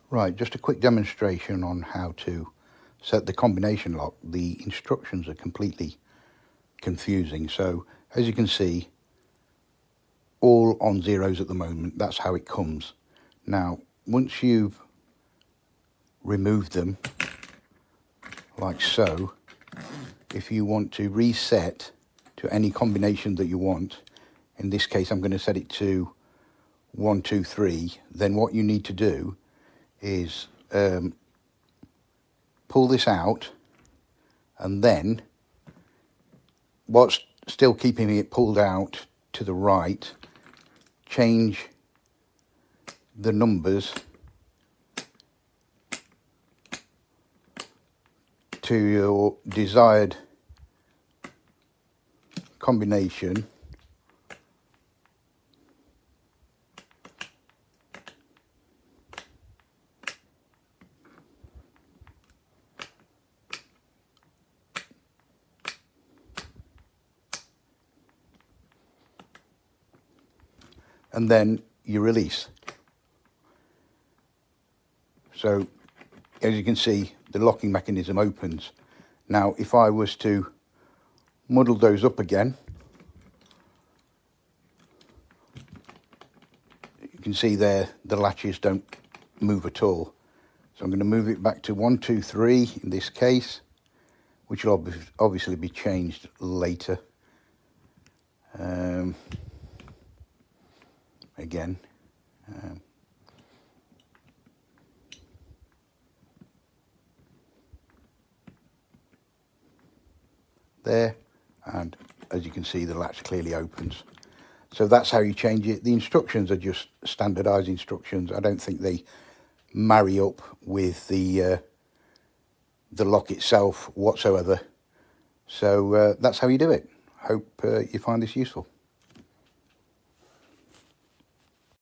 Right, just a quick demonstration on how to set the combination lock. The instructions are completely confusing. So as you can see, all on zeros at the moment. That's how it comes. Now, once you've removed them, like so, if you want to reset to any combination that you want, in this case I'm going to set it to 1, 2, 3, then what you need to do is pull this out, and then what's still keeping it pulled out to the right, change the numbers to your desired combination, and then you release. So as you can see, the locking mechanism opens. Now if I was to muddle those up again, you can see there the latches don't move at all. So I'm going to move it back to 1, 2, 3 in this case, which will obviously be changed later. Again, there, and as you can see, the latch clearly opens. So that's how you change it. The instructions are just standardized instructions. I don't think they marry up with the lock itself whatsoever. So that's how you do it. Hope you find this useful.